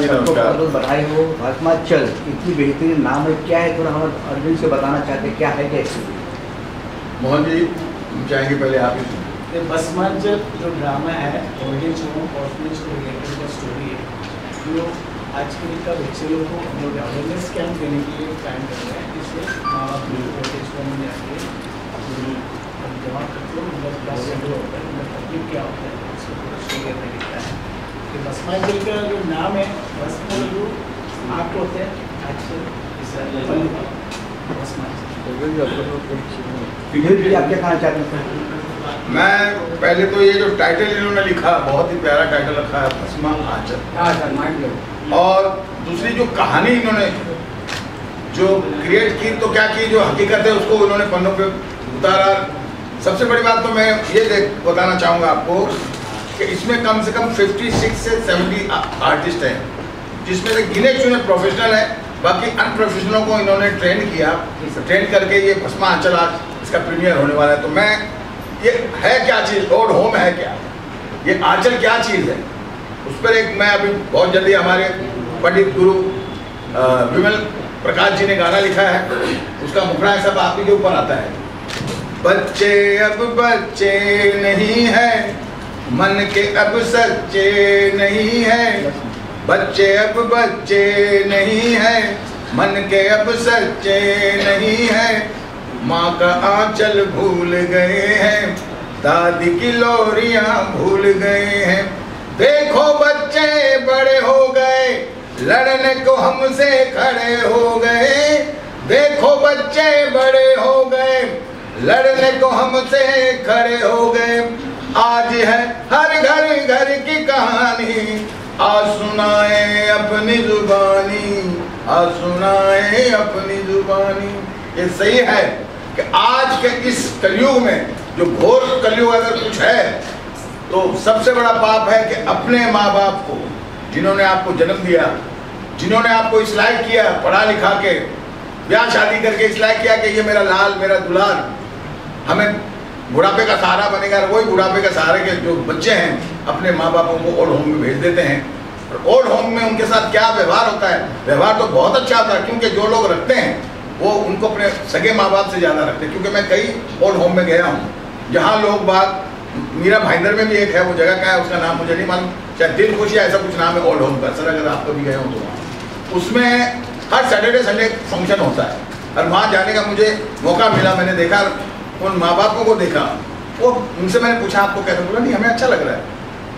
जी नमस्कार। बधाई हो। भस्माचल इतनी बेहतरीन नाम है, क्या है थोड़ा हम अर्जुन से बताना चाहते हैं, क्या है क्या? मोहन जी हम चाहेंगे पहले आप ही। भस्माचल जो ड्रामा है ओल्डेज होम ऑर्फनेज को रिलेटेड का स्टोरी है, जो आज के का बच्चे लोगों को हम लोग अवेयरनेस कैंप देने के लिए प्लान कर रहे हैं। जिससे माँ बाप ओल्डेज होम में जाके अपनी जमा करते हो मतलब क्लास शेड्यूल होता है, मतलब तकलीफ क्या होता है उसको पूरा स्टोरी में दिखता है। कि भस्माचल का जो नाम है, भस्म जो आग होते हैं आप क्या कहना चाहते हैं? मैं पहले तो ये जो टाइटल इन्होंने लिखा बहुत ही प्यारा टाइटल रखा है, भस्मा आंचल। और दूसरी जो कहानी इन्होंने जो क्रिएट की तो क्या की, जो हकीकत है उसको उन्होंने पन्नों पे उतारा। सबसे बड़ी बात तो मैं ये बताना चाहूँगा आपको कि इसमें कम से कम 56 से 70 आर्टिस्ट हैं, जिसमें से गिने चुने प्रोफेशनल हैं, बाकी अनप्रोफेशनलों को इन्होंने ट्रेन किया। ट्रेन करके ये भस्मा आंचल आज इसका प्रीमियर होने वाला है। तो मैं ये है क्या चीज़, ओल्ड होम है क्या, ये आंचल क्या चीज़ है, उस पर एक मैं अभी बहुत जल्दी हमारे पंडित गुरु विमल प्रकाश जी ने गाना लिखा है, उसका मुखड़ा सब आप ही के ऊपर आता है। बच्चे अब बच्चे नहीं है, मन के अब सच्चे नहीं है, बच्चे अब बच्चे नहीं है, मन के अब सच्चे नहीं है, माँ का आंचल भूल गए हैं, दादी की लोरियां भूल गए हैं। देखो बच्चे बड़े हो गए, लड़ने को हमसे खड़े हो गए, देखो बच्चे बड़े हो गए, लड़ने को हमसे खड़े हो गए। आज है हर घर घर की कहानी, आज सुनाए अपनी जुबानी, आज सुनाए अपनी जुबानी। ये सही है कि आज के इस कलयुग में जो घोर कलयुग अगर कुछ है तो सबसे बड़ा पाप है कि अपने माँ बाप को, जिन्होंने आपको जन्म दिया, जिन्होंने आपको इस लायक किया, पढ़ा लिखा के ब्याह शादी करके इस लायक किया कि ये मेरा लाल मेरा दुलार हमें बुढ़ापे का सहारा बनेगा, वही बुढ़ापे के सहारे के जो बच्चे हैं अपने माँ बापों को ओल्ड होम में भेज देते हैं। और ओल्ड होम में उनके साथ क्या व्यवहार होता है, व्यवहार तो बहुत अच्छा होता है, क्योंकि जो लोग रखते हैं वो उनको अपने सगे माँ बाप से ज़्यादा रखते हैं। क्योंकि मैं कई ओल्ड होम में गया हूँ जहाँ लोग बात, मीरा भाईंदर में भी एक है, वो जगह का है उसका नाम मुझे नहीं मालूम, चाहे दिल खुशी ऐसा कुछ नाम है ओल्ड होम का, सर अगर आप कभी गए हो तो उसमें हर सैटरडे संडे फंक्शन होता है। और वहाँ जाने का मुझे मौका मिला, मैंने देखा उन माँ बापों को देखा, वो उनसे मैंने पूछा आपको कैसा, बोला नहीं हमें अच्छा लग रहा है।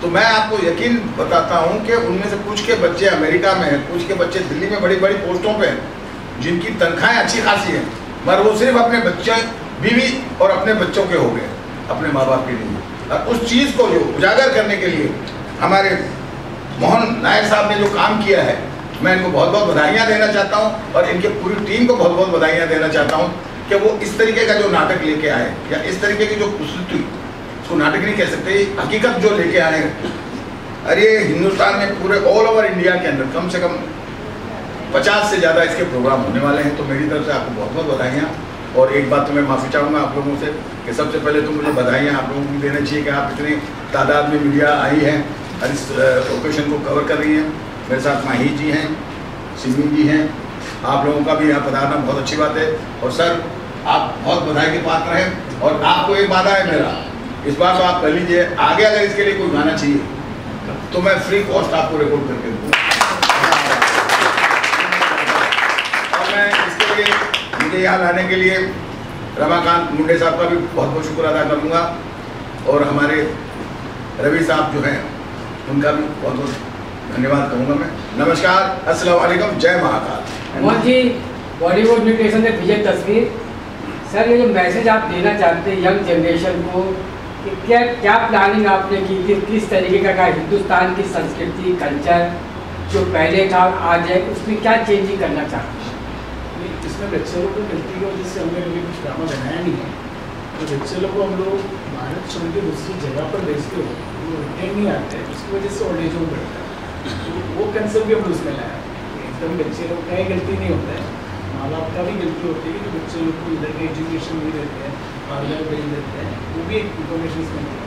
तो मैं आपको यकीन बताता हूँ कि उनमें से कुछ के बच्चे अमेरिका में हैं, कुछ के बच्चे दिल्ली में बड़ी बड़ी पोस्टों पे हैं, जिनकी तनख्वाहें अच्छी खासी हैं, मगर वो सिर्फ अपने बच्चे बीवी और अपने बच्चों के हो गए, अपने माँ बाप के लिए। और उस चीज़ को जो उजागर करने के लिए हमारे मोहन नायर साहब ने जो काम किया है, मैं इनको बहुत बहुत बधाइयाँ देना चाहता हूँ और इनके पूरी टीम को बहुत बहुत बधाइयाँ देना चाहता हूँ कि वो इस तरीके का जो नाटक लेके आए, या इस तरीके की जो प्रस्तुति, उसको नाटक नहीं कह सकते, हकीकत जो लेके आए हैं। अरे हिंदुस्तान में पूरे ऑल ओवर इंडिया के अंदर कम से कम 50 से ज़्यादा इसके प्रोग्राम होने वाले हैं। तो मेरी तरफ से आपको बहुत बहुत बधाइयाँ। और एक बात तो मैं माफ़ी चाहूँगा आप लोगों से कि सबसे पहले तो मुझे बधाइयाँ आप लोगों को देना चाहिए कि आप इतनी तादाद में मीडिया आई है और इस ओकेशन को कवर कर रही हैं। मेरे साथ माही जी हैं, सिमी जी हैं, आप लोगों का भी यहाँ पधारना बहुत अच्छी बात है। और सर आप बहुत बधाई के पात्र हैं। और आपको एक वादा है मेरा, इस बार तो आप कर लीजिए, आगे अगर इसके लिए कोई गाना चाहिए तो मैं फ्री कॉस्ट आपको रिकॉर्ड करके दूँगा। और मैं इसके लिए, मुझे यहाँ लाने के लिए रमाकांत मुंडे साहब का भी बहुत बहुत शुक्र अदा करूँगा और हमारे रवि साहब जो हैं उनका भी बहुत बहुत धन्यवाद कहूँगा मैं। नमस्कार, अस्सलाम वालेकुम, जय महाकाल। मोहन जी, बॉलीवुड न्यूट्रिशन से विजय तस्वीर सर, ये जो मैसेज आप देना चाहते हैं यंग जनरेशन को कि क्या प्लानिंग आपने की थी, किस तरीके का हिंदुस्तान की संस्कृति कल्चर जो पहले था आज है उसमें क्या चेंजिंग करना चाहते हैं? इसमें बच्चे लोग को गलती की वजह से हमने कभी कुछ ड्रामा बनाया नहीं है। तो बच्चे लोग को हम लोग भारत छोड़ के दूसरी जगह पर भेजते हो, वो रिटर्न नहीं आते हैं, उसकी वजह से ओल्ड एज होम बढ़ता है। तो वो कंसेप्ट भी हमने उसमें लाया, एकदम बच्चे लोग का ही गलती नहीं होता है, माँ बाप का भी गलती होती है कि बच्चे लोग को इधर का एजुकेशन नहीं देते हैं, बाहर भेज देते हैं, वो भी एक इन्फॉर्मेशन इसमें मिलता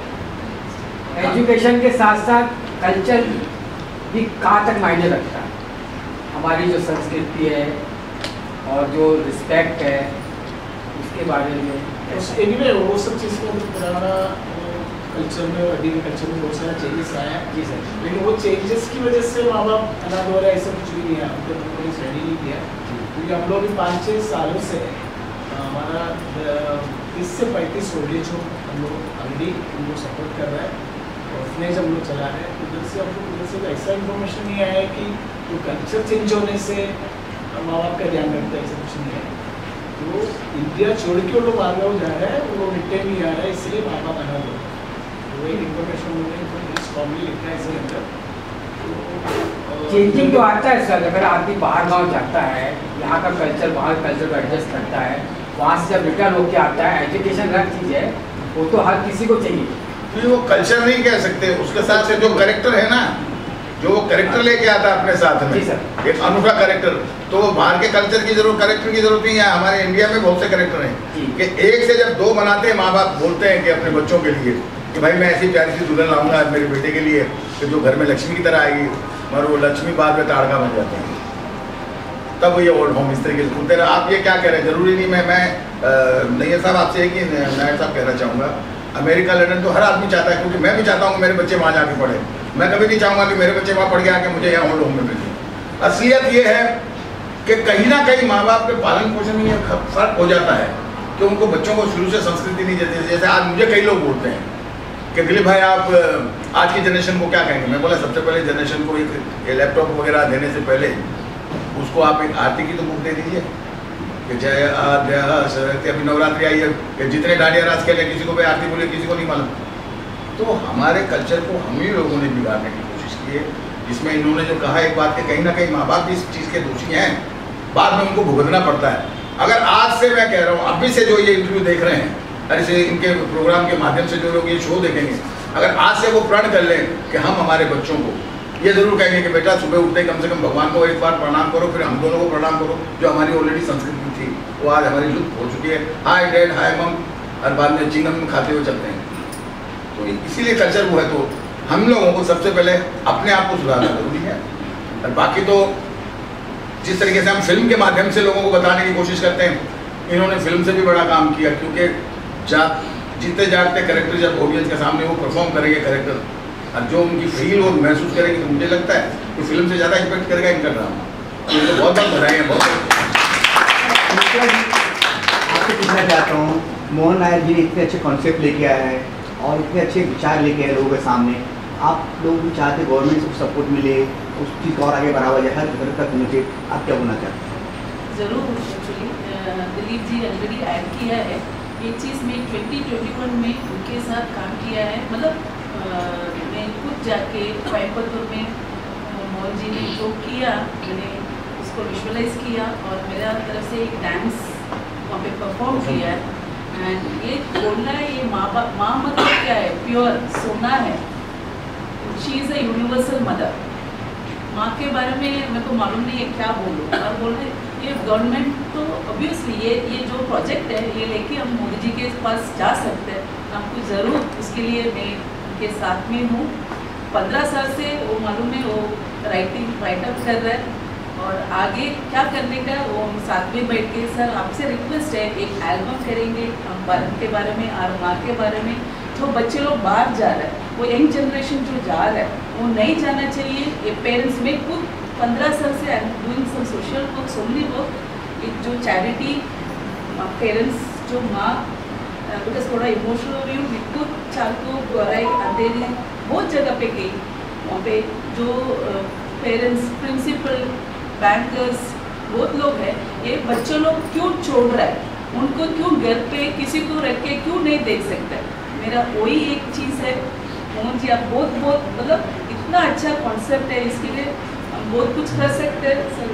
है। एजुकेशन के साथ साथ कल्चर भी कहाँ तक मायने रखता है? हमारी जो संस्कृति है और जो रिस्पेक्ट है उसके बारे में? एनीवे वो सब चीज़ को पुराना कल्चर में और अभी कल्चर में बहुत सारा चेंजेस आया है। जी सर। लेकिन वो चेंजेस की वजह से माँ बाप अनाथ हो रहा है, ऐसा कुछ भी नहीं है। हम तो कोई स्टडी नहीं किया, क्योंकि हम लोग 5-6 सालों से हमारा 30 से 35 ओल्ड होम हम लोग ऑलरेडी उनको सपोर्ट कर रहा है, ऑर्फनेज हम लोग चला रहे हैं। उधर से हम लोग उधर से ऐसा इन्फॉर्मेशन नहीं आया है कि जो कल्चर चेंज होने से माँ बाप का ध्यान रखता है, ऐसा कुछ नहीं है। तो इंडिया छोड़ के वो लोग आगे जा रहे हैं, वो रिटर्न नहीं आ रहा है, इसलिए माँ बाप अनाथ हो रहे हैं। वो एक इन्फॉर्मेशन मुझे स्ट्रॉन्गली लिखना है इसके अंदर। चेंजिंग तो आता है सर, अगर आदमी बाहर गांव जाता है, यहाँ का कल्चर बाहर कल्चर को एडजस्ट करता है, वहाँ से जब रिटर्न होकर आता है, एजुकेशन हर चीज़ है, वो तो हर किसी को चाहिए। तो वो कल्चर नहीं कह सकते, उसके साथ से जो कैरेक्टर है ना, जो वो कैरेक्टर लेके आता है अपने साथ में, एक अनूठा कैरेक्टर, तो वो बाहर के कल्चर की जरूरत, कैरेक्टर की जरूरत नहीं है। हमारे इंडिया में बहुत से कैरेक्टर हैं कि एक से जब 2 बनाते हैं, माँ बाप बोलते हैं कि अपने बच्चों के लिए कि भाई मैं ऐसी प्यारी सी दुल्हन लाऊंगा मेरे बेटे के लिए कि जो घर में लक्ष्मी की तरह आएगी, और वो लक्ष्मी बाद में ताड़का बन जाती है। तब ये ओल्ड होम इस तरीके से सुनते रहे। आप ये क्या कह रहे हैं, जरूरी नहीं। मैं नैयर साहब आपसे एक ही नायक साहब कहना चाहूँगा, अमेरिका लंदन तो हर आदमी चाहता है, क्योंकि मैं भी चाहता हूँ कि मेरे बच्चे वहाँ जाके पढ़े। मैं कभी नहीं चाहूँगा कि मेरे बच्चे वहाँ पढ़ के आके मुझे यहाँ ओल्ड होम में भेजें। असलियत ये है कि कहीं ना कहीं माँ बाप के पालन पोषण में फर्क हो जाता है कि उनको बच्चों को शुरू से संस्कृति नहीं देती। जैसे आज मुझे कई लोग बोलते हैं कि दिलीप भाई आप आज की जनरेशन को क्या कहेंगे। मैं बोला सबसे पहले जनरेशन को एक लैपटॉप वगैरह देने से पहले उसको आप एक आरती की तो बुक दे दीजिए कि जय आद्या सरस्वती। अभी नवरात्रि आई है कि जितने डांडिया राज के लिए किसी को भी आरती बोले, किसी को नहीं मालूम। तो हमारे कल्चर को हम ही लोगों ने बिगाड़ने की कोशिश की है, जिसमें इन्होंने जो कहा एक बात कि कहीं ना कहीं माँ बाप भी इस चीज़ के दोषी हैं, बाद में उनको भुगतना पड़ता है। अगर आज से मैं कह रहा हूँ, अभी से जो ये इंटरव्यू देख रहे हैं, ऐसे इनके प्रोग्राम के माध्यम से जो लोग ये शो देखेंगे, अगर आज से वो प्रण कर लें कि हम हमारे बच्चों को ये जरूर कहेंगे कि बेटा सुबह उठते कम से कम भगवान को एक बार प्रणाम करो, फिर हम दोनों को प्रणाम करो, जो हमारी ऑलरेडी संस्कृति थी वो आज हमारी लुप्त हो चुकी है। हाय डैड, हाय मम, हर बाद में चिंगम खाते हुए चलते हैं। तो इसीलिए कल्चर वो है। तो हम लोगों को सबसे पहले अपने आप को सुधारना जरूरी है, और बाकी तो जिस तरीके से हम फिल्म के माध्यम से लोगों को बताने की कोशिश करते हैं, इन्होंने फिल्म से भी बड़ा काम किया, क्योंकि जीते जागते कैरेक्टर जब ऑडियंस के सामने वो परफॉर्म करेंगे कैरेक्टर, और जो उनकी फील और महसूस करेंगे, तो मुझे लगता है कि फिल्म से ज़्यादा इम्पैक्ट करेगा इनका ड्रामा। तो इनको बहुत बहुत बधाई है। बहुत आपसे पूछना चाहता हूँ, मोहन नायर जी ने इतने अच्छे कॉन्सेप्ट लेके आया है और इतने अच्छे विचार लेके आए लोगों के सामने, आप लोग भी चाहते गवर्नमेंट से सपोर्ट मिले, उस चीज़ को और आगे बढ़ावा जाए, हर घर तक पहुँचे, आप क्या बोलना चाहते हैं? ज़रूर। Actually Dilip ji already add किया है ये चीज़। में 2021 में उनके साथ काम किया है। मतलब मैं खुद जाके कोयम्बतूर में मोहन जी ने जो किया, मैंने उसको विजुअलाइज किया और मेरा तरफ से एक डांस वहाँ पे परफॉर्म किया है। एंड ये बोलना है, ये माँ मतलब क्या है, प्योर सोना है। She is a universal mother. माँ के बारे में मेरे को मालूम नहीं है क्या बोलूँ, और बोल रहे ये गवर्नमेंट तो ऑब्वियसली ये जो प्रोजेक्ट है ये लेके हम मोदी जी के पास जा सकते हैं। आपको ज़रूर उसके लिए मैं उनके साथ में हूँ। 15 साल से वो मालूम है, वो राइटअप कर रहा है, और आगे क्या करने का वो हम साथ में बैठ के, सर आपसे रिक्वेस्ट है एक एल्बम करेंगे हम भारत के बारे में और माँ के बारे में। जो बच्चे लोग बाहर जा रहे हैं, वो यंग जनरेशन जो जा रहा है, वो नहीं जाना चाहिए। ये पेरेंट्स में खुद 15 साल से I am doing some social work, so many work. एक जो चैरिटी पेरेंट्स जो माँ बिकॉज थोड़ा इमोशनल हो रही हूँ, खुद चालको गौराई अंधेरी बहुत जगह पे गई। वहाँ पे जो पेरेंट्स, प्रिंसिपल, बैंकर्स बहुत लोग हैं, ये बच्चे लोग क्यों छोड़ रहा है, उनको क्यों घर पे किसी को रख के क्यों नहीं देख सकते। मेरा वही एक चीज़ है। मोहन जी आप बहुत मतलब इतना अच्छा कॉन्सेप्ट है, इसके लिए हम बहुत कुछ कर सकते हैं सर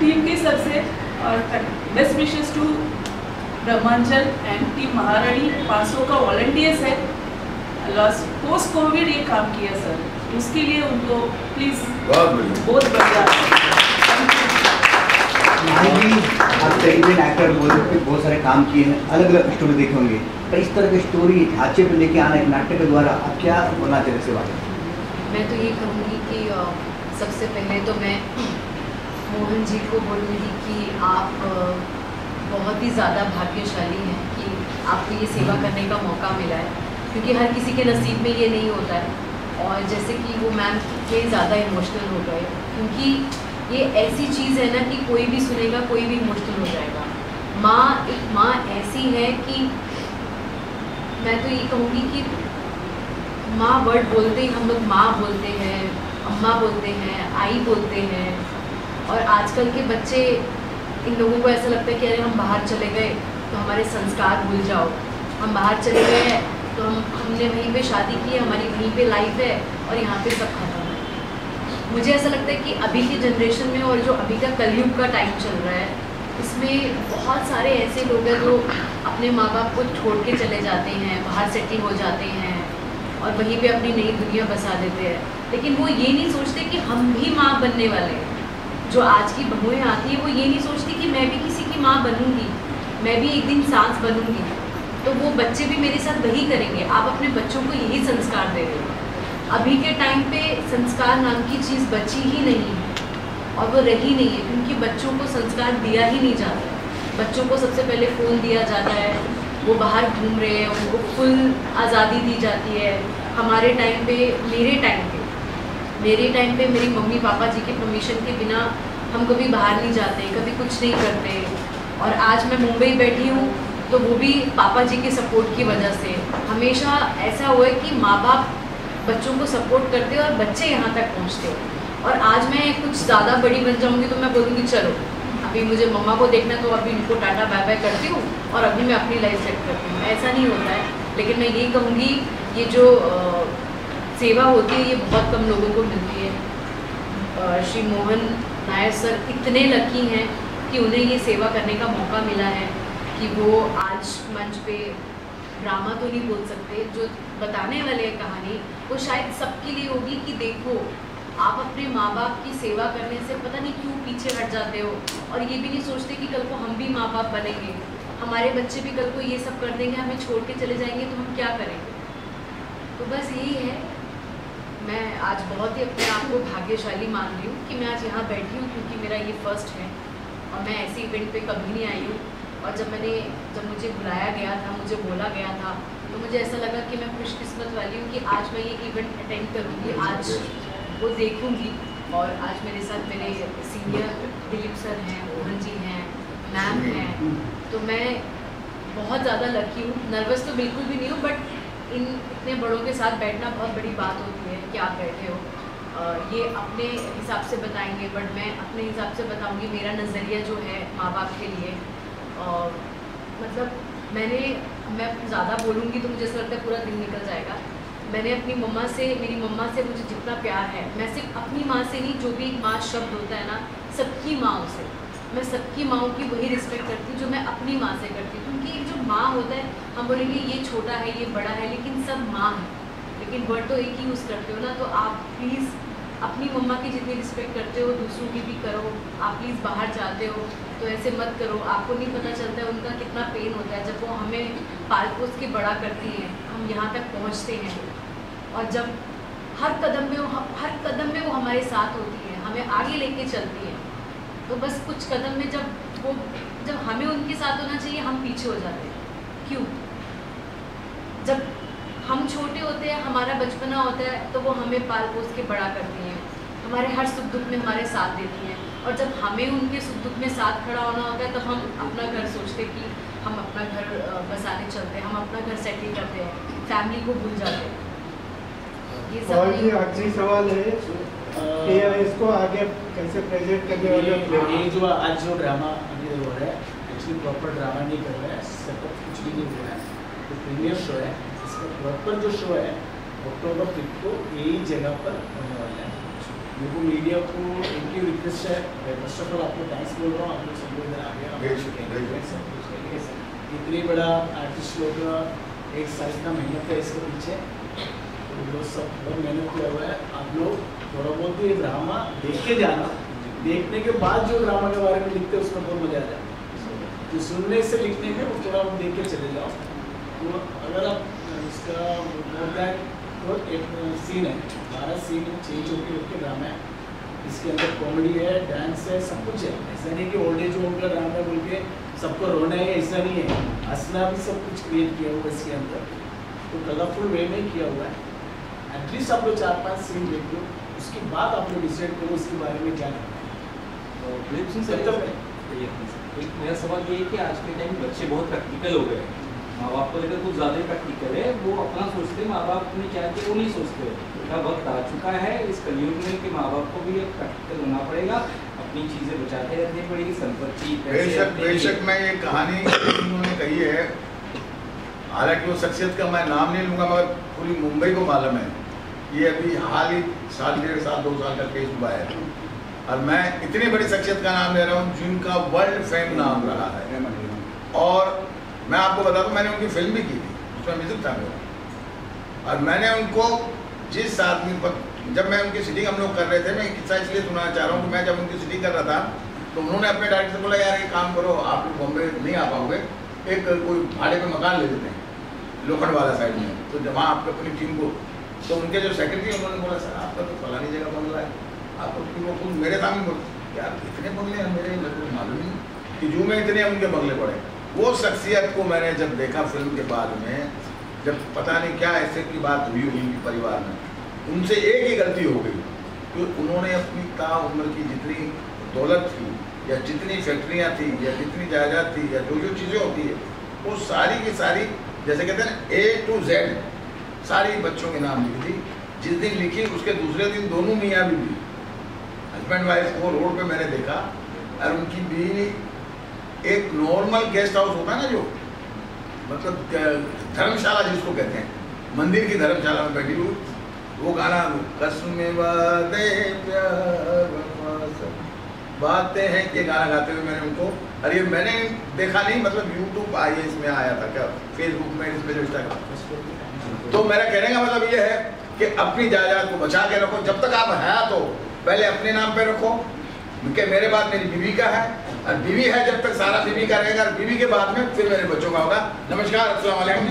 टीम के सबसे। और best wishes to Brahmanchal and team Maharani. 500 का वॉलंटियर्स है, पोस्ट कोविड ये काम किया सर, उसके लिए उनको प्लीज़ बहुत बढ़िया। आप टेलीविजन एक्टर बहुत सारे काम किए हैं, अलग अलग स्टोरी देखे होंगे, तो इस तरह की स्टोरी ढांचे पे लेके आना एक नाटक के द्वारा आप क्या बोलना चाहते हैं? मैं तो ये कहूँगी कि सबसे पहले तो मैं मोहन जी को बोलूँगी कि आप बहुत ही ज़्यादा भाग्यशाली हैं कि आपको ये सेवा करने का मौका मिला है, क्योंकि हर किसी के नसीब में ये नहीं होता है। और जैसे कि वो मैम के ज़्यादा इमोशनल हो गए, क्योंकि ये ऐसी चीज़ है ना कि कोई भी सुनेगा कोई भी इमोशनल हो जाएगा। माँ एक माँ ऐसी है कि मैं तो ये कहूँगी कि माँ वर्ड बोलते ही हम लोग माँ बोलते हैं, अम्मा बोलते हैं, आई बोलते हैं। और आजकल के बच्चे, इन लोगों को ऐसा लगता है कि अरे हम बाहर चले गए तो हमारे संस्कार भूल जाओ, हम बाहर चले गए हैं तो हमने वहीं पे शादी की है, हमारी वहीं पे लाइफ है और यहाँ पे सब खत्म है। मुझे ऐसा लगता है कि अभी की जनरेशन में और जो अभी का कलयुग का टाइम चल रहा है, इसमें बहुत सारे ऐसे लोग हैं जो अपने माँ बाप को छोड़ के चले जाते हैं, बाहर सेटिल हो जाते हैं और वहीं पे अपनी नई दुनिया बसा देते हैं। लेकिन वो ये नहीं सोचते कि हम भी माँ बनने वाले हैं। जो आज की बहुएँ आती हैं वो ये नहीं सोचती कि मैं भी किसी की माँ बनूँगी, मैं भी एक दिन सास बनूँगी। तो वो बच्चे भी मेरे साथ वही करेंगे। आप अपने बच्चों को यही संस्कार दे रहे हो। अभी के टाइम पे संस्कार नाम की चीज़ बची ही नहीं है और वो रही नहीं है, क्योंकि बच्चों को संस्कार दिया ही नहीं जाता है। बच्चों को सबसे पहले फ़ोन दिया जाता है, वो बाहर घूम रहे हैं, उनको फुल आज़ादी दी जाती है। हमारे टाइम पे, मेरे टाइम पे मेरी मम्मी पापा जी के परमिशन के बिना हम कभी बाहर नहीं जाते, कभी कुछ नहीं करते। और आज मैं मुंबई बैठी हूँ तो वो भी पापा जी के सपोर्ट की वजह से। हमेशा ऐसा हुआ है कि माँ बाप बच्चों को सपोर्ट करते हैं और बच्चे यहाँ तक पहुँचते हैं। और आज मैं कुछ ज़्यादा बड़ी बन जाऊँगी तो मैं बोलूँगी चलो अभी मुझे मम्मा को देखना है तो अभी इनको टाटा बाय बाय करती हूँ और अभी मैं अपनी लाइफ सेट करती हूँ। ऐसा नहीं होता है। लेकिन मैं यही कहूँगी, ये जो सेवा होती है ये बहुत कम लोगों को मिलती है। श्री मोहन नायर सर इतने लकी हैं कि उन्हें ये सेवा करने का मौका मिला है कि वो आज मंच पे ड्रामा तो नहीं बोल सकते, जो बताने वाले हैं कहानी वो शायद सबके लिए होगी कि देखो आप अपने माँ बाप की सेवा करने से पता नहीं क्यों पीछे हट जाते हो और ये भी नहीं सोचते कि कल को हम भी माँ बाप बनेंगे, हमारे बच्चे भी कल को ये सब कर देंगे, हमें छोड़ के चले जाएंगे तो हम क्या करेंगे। तो बस यही है। मैं आज बहुत ही अपने आप को भाग्यशाली मान रही हूँ कि मैं आज यहाँ बैठी हूँ, क्योंकि मेरा ये फर्स्ट है और मैं ऐसे इवेंट पे कभी नहीं आई हूँ। और जब मुझे बुलाया गया था, मुझे बोला गया था, तो मुझे ऐसा लगा कि मैं खुशकिस्मत वाली हूँ कि आज मैं ये इवेंट अटेंड करूँगी, आज वो देखूँगी। और आज मेरे साथ मेरे सीनियर दिलीप सर हैं, मोहन जी हैं, मैम हैं, तो मैं बहुत ज़्यादा लकी हूँ। नर्वस तो बिल्कुल भी नहीं हूँ, बट इतने बड़ों के साथ बैठना बहुत बड़ी बात होती है कि आप बैठे हो। ये अपने हिसाब से बताएंगे, बट मैं अपने हिसाब से बताऊँगी। मेरा नज़रिया जो है माँ बाप के लिए, मतलब मैं ज़्यादा बोलूँगी तो मुझे ऐसा लगता है पूरा दिन निकल जाएगा। मैंने अपनी मम्मा से, मेरी मम्मा से मुझे जितना प्यार है, मैं सिर्फ अपनी माँ से नहीं, जो भी माँ शब्द होता है ना, सबकी माँओं से, मैं सबकी माँओं की वही रिस्पेक्ट करती हूँ जो मैं अपनी माँ से करती हूँ। क्योंकि जो माँ होता है, हम बोलेंगे ये छोटा है, ये बड़ा है, लेकिन सब माँ है। लेकिन वर्ड तो एक ही यूज़ करते हो ना, तो आप प्लीज़ अपनी मम्मा की जितनी रिस्पेक्ट करते हो दूसरों की भी करो। आप प्लीज़ बाहर जाते हो तो ऐसे मत करो, आपको नहीं पता चलता है उनका कितना पेन होता है जब वो हमें पाल पोस के बड़ा करती हैं, हम यहाँ तक पहुँचते हैं, और जब हर कदम में वो हमारे साथ होती है, हमें आगे लेके चलती है। तो बस कुछ कदम में जब हमें उनके साथ होना चाहिए, हम पीछे हो जाते हैं। क्यों? जब हम छोटे होते हैं, हमारा बचपना होता है, तो वो हमें पाल पोस के बड़ा करती हैं, हमारे हर सुख दुख में हमारे साथ देती हैं। और जब हमें उनके सुख दुख में साथ खड़ा होना होता है, तब हम अपना घर सोचते कि हम अपना घर बसाने चलते हैं, हम अपना घर सेटल करते हैं, फैमिली को भूल जाते हैं। ये सब ये आखिरी सवाल है कि इसको आगे कैसे प्रेजेंट करने वाले। ये जो आज जो ड्रामा अभी हो रहा है, एक्चुअली प्रॉपर ड्रामा नहीं कर रहा है, सेटअप कुछ भी नहीं हो रहा है, तो प्रीमियर शो है। इसका प्रॉपर जो शो है अक्टूबर 5 को यही जगह पर होने वाला है। मेरे को मीडिया को इनकी रिक्वेस्ट है, फर्स्ट ऑफ ऑल आपको थैंक्स बोल रहा हूँ, आप लोग सब लोग इधर आ गए। इतनी बड़ा आर्टिस्ट लोग का एक साल का मेहनत है इसके पीछे, तो लोग सब बहुत मेहनत किया हुआ है। आप लोग थोड़ा बहुत ये ड्रामा देख के जाना, देखने के बाद जो ड्रामा के बारे में लिखते हैं उसमें बहुत मजा आ जाता है। जो सुनने से लिखने में वो थोड़ा देख के चले जाओ। तो अगर आप इसका मोर दैन तो एक सीन है, 12 सीन 6 चौकी के ड्रामा है, इसके अंदर कॉमेडी है, डांस है, सब कुछ है। ऐसा नहीं कि ओल्ड एज होम का ड्रामा बोल के सबको रोना है, ऐसा नहीं है। हंसना भी सब कुछ क्रिएट किया हुआ है इसके अंदर, तो कलरफुल वे में किया हुआ है। एटलीस्ट आप लोग 4-5 सीन देख लो, उसके बाद आप लोग डिसाइड करो उसके बारे में क्या करना है। एक मेरा सवाल ये है कि आज के टाइम बच्चे बहुत प्रैक्टिकल हो गए, माँ बाप को लेकर कुछ ज़्यादा ही प्रैक्टिकल है, वो अपना सोचते, माँ बाप ने क्या किया वो नहीं सोचते। उनका वक्त आ चुका है इस कलयुग में कि माँ बाप को भी अब प्रैक्टिकल होना पड़ेगा, अपनी चीज़ें बचाते रखनी पड़ेगी, संपत्ति। बेशक मैं ये कहानी उन्होंने कही है, हालांकि वो शख्सियत का मैं नाम नहीं लूँगा, मगर पूरी मुंबई को मालूम है। ये अभी हाल ही 1.5 साल 2 साल का केस हुआ है, और मैं इतनी बड़ी शख्सियत का नाम ले रहा हूँ जिनका वर्ल्ड फेम नाम रहा है। और मैं आपको बता दूं, मैंने उनकी फिल्म भी की थी, उसमें म्यूजिक था मेरा, और मैंने उनको जिस आदमी पर, जब मैं उनकी सीटिंग हम लोग कर रहे थे, मैं किस्सा इसलिए सुनाना चाह रहा हूँ कि मैं जब उनकी सीटिंग कर रहा था तो उन्होंने अपने डायरेक्टर से बोला, यार ये काम करो, आप लोग बॉम्बे नहीं आ पाओगे, एक कोई भाड़े पे मकान ले लेते हैं लोखंड वाला साइड में, तो जब आप अपनी टीम को, तो उनके जो सेक्रेटरी उन्होंने बोला, सर आपका तो फलानी जगह बंगला है, आपको टीम को खुद मेरे सामने बोल, यार इतने बंगले हैं मेरे, लगभग मालूम नहीं कि जू में इतने उनके बंगले पड़े। वो शख्सियत को मैंने जब देखा फिल्म के बाद में, जब पता नहीं क्या ऐसे की बात हुई उनके परिवार में, उनसे एक ही गलती हो गई कि उन्होंने अपनी ताउम्र की जितनी दौलत थी, या जितनी फैक्ट्रियाँ थी, या जितनी जायदाद थी, या जो जो चीज़ें होती है, वो सारी की सारी, जैसे कहते हैं A to Z, सारी बच्चों के नाम लिखी थी। जिस दिन लिखी उसके दूसरे दिन दोनों मियाँ बीवी, हस्बैंड वाइफ को रोड पे मैंने देखा, और उनकी बीवी एक नॉर्मल गेस्ट हाउस होता है ना, जो मतलब धर्मशाला जिसको कहते हैं, मंदिर की धर्मशाला में बैठी हुई, वो गाना कसमें वादे प्यार बातें हैं, ये गाना गाते हुए मैंने उनको, अरे ये मैंने देखा नहीं, मतलब यूट्यूब आइए इसमें आया था क्या, फेसबुक में, इसमें जो इंस्टाग्राम। तो मेरा कहने का मतलब ये है कि अपनी जायदाद को बचा के रखो, जब तक आप हैं तो पहले अपने नाम पे रखो, क्योंकि मेरे बाद मेरी बीवी का है, और बीवी है जब तक सारा बीवी का रहेगा, और बीवी के बाद में फिर मेरे बच्चों का होगा। नमस्कार, अस्सलाम वालेकुम।